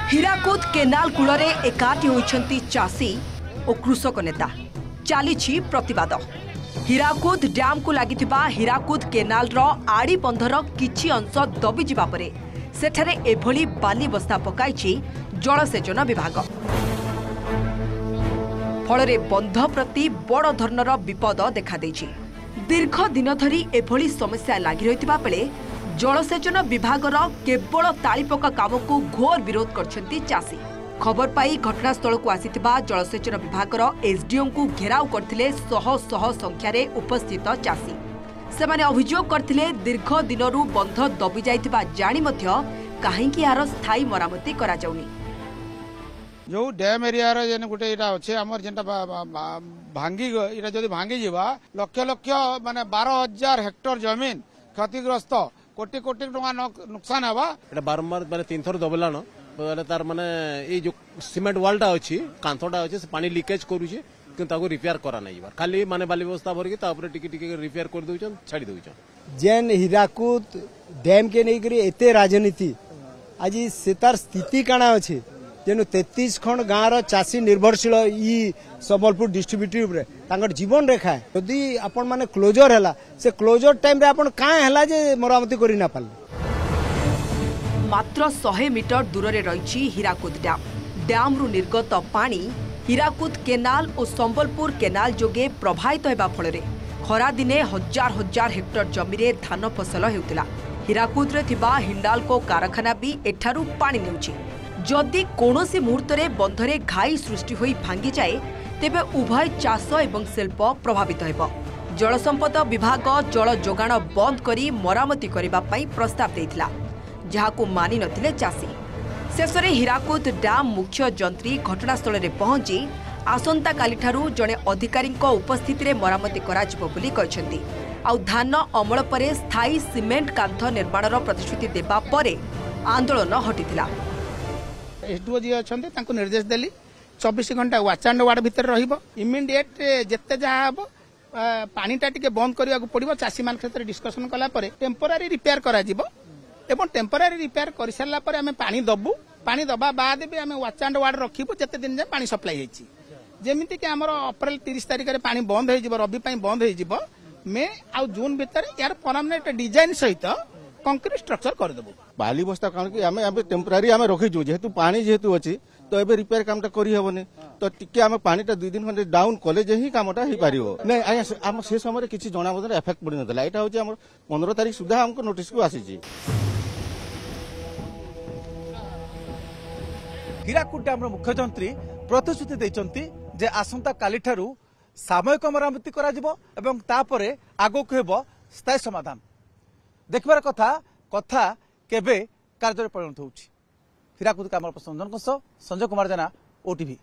Hirakud canal कूलरे एकाठी होइछंती चाषी और कृषक नेता चली प्रतिवाद। हीराकुद डैम को लागिथिबा हीराकुद केनाल रो आड़ी बंधर किछि अंश दबी जिबा परे सेठारे एभली बाली बस्ता पकाइछि जलसेचन विभाग। फलरे बंध प्रति बड़ धरणर विपद देखा देछि। दीर्घ दिन धरी एभली समस्या लागि रहितिबा बेले जलसेचन विभागर केवल तालीपका काम को घोर विरोध करछंती चाषी। खबर पाई घटनास्थल को आसीथिबा जलसेचन विभागर एसडीओ को घेराव करथिले शह शह संख्यार उपस्थित चाषी। सेमाने अभियोग करथिले दीर्घ दिनरू बंध दबी जाइथिबा जानि मध्य काहेकि यार स्थायी मरामती करा जाउनी। जो डैम एरिया रे जेने गुटे इटा अछि हमर जेंटा भांगी इटा जदी भांगी जिबा लक्ष लक्ष माने 12000 हेक्टर जमीन क्षतिग्रस्त कोटी कोटी टका नुकसान हवा। एटा बारंबार माने 3 थर दबलानो माने तार माने ए जो सीमेंट वालटा अछि कांथोटा अछि से पानी लीकेज करूछि किंतु ताको रिपेयर करा नै बा खाली माने बाली व्यवस्था भरके ता ऊपर टिके टिके रिपेयर कर दोछन छाडी दोछन। जेन हीराकुद डैम के नै करी एते राजनीति आज सेतार स्थिति काना अछि जेनु 33 खंड गाँव रो चाषी निर्भरशील ई संबलपुर डिस्ट्रीब्यूटिव रे तांकर जीवन रेखा है। यदि आपण माने क्लोजर हैला से क्लोजर टाइम रे आपण काहे हैला जे मरामती करि ना पाले। मात्र 100 मीटर दूर रे रहिछि हीराकुद डैम। डैम रु निर्गत पानी हीराकुद केनाल और संबलपुर केनाल जोगे प्रभावित हेबा फलरे खरा दिने हजार हजार हेक्टर जमी रे धान फसल हेउतिला। हीराकुद रे थिबा हिंडाल्को कारखाना भी एठारू पानी नेउछि। जदि कोनोसी मुहूर्त रे बंधरे घाई सृष्टि होई भांगी जाए तेबे उभय चाष एवं शिल्प प्रभावित हेबो। जल संपद विभाग जल जोगाण बंद करी मरामती करिबा पई प्रस्ताव देइथिला जहाको मानि नथिले चाषी। शेषरे हीराकुद डैम मुख्य जंत्री घटनास्थल रे पहुंची आसंता काली ठारू जणे अधिकारी उपस्थिति रे मरामती कराजिबो बोली कहछंती। आ धान अमल परे स्थायी सीमेंट कांथ निर्माणर प्रतिश्रुति देबा परे आंदोलन हटिथिला। एसडीओ जी अछंती तांको निर्देश देली 24 घंटा वाच एंड वार्ड भीतर रहिबो। इमीडिएट जेते जहा हबो पानीटा टिके बंद करिया को पड़िबो। चाषी मान क्षेत्र डिस्कशन कला परे टेम्पोरारी रिपेयर करा जिवो एवं टेम्पोरारी रिपेयर कर सारा पर आम पानी दबू। पानी दबा बाद भी आम वाच एंड वार्ड रखिबो जते दिन जाए पानी सप्लाई हेछि। जेमिति कि हमर अप्रैल 30 तारिख रे पानी बंद हो जिवो रबी पई बंद हो जिवो। मे आ जून भीतर यार परमानेंट डिजाइन सहित कंक्रीट स्ट्रक्चर कर देबो। बाली बस्ता कारण कि आमे टेम्पोरारी आमे रखिजु जेहेतु पानी जेहेतु अछि तो एबे रिपेयर कामटा करि हेबने तो टिके आमे पानीटा 2 दिन खंडे डाउन कले जे ही कामटा ही पारिबो। नै आया हम से समय किछि जणा बदन इफेक्ट पड़ि नथला। एटा होछि हमर 15 तारिख सुधा हमको नोटिस को आसीछि। हीराकुद डैम मुख्य जंत्री प्रतिश्रुति दैचंती जे आसंता काली ठारू सामयिक मरामती करा जिवो एवं तापरे आगो को हेबो स्थायी समाधान। देखबार कथा कथा केबे कार्य परिणत होउछि। हीराकुद कैमरा पर्सन संजय कुमार जेना, ओटीवी।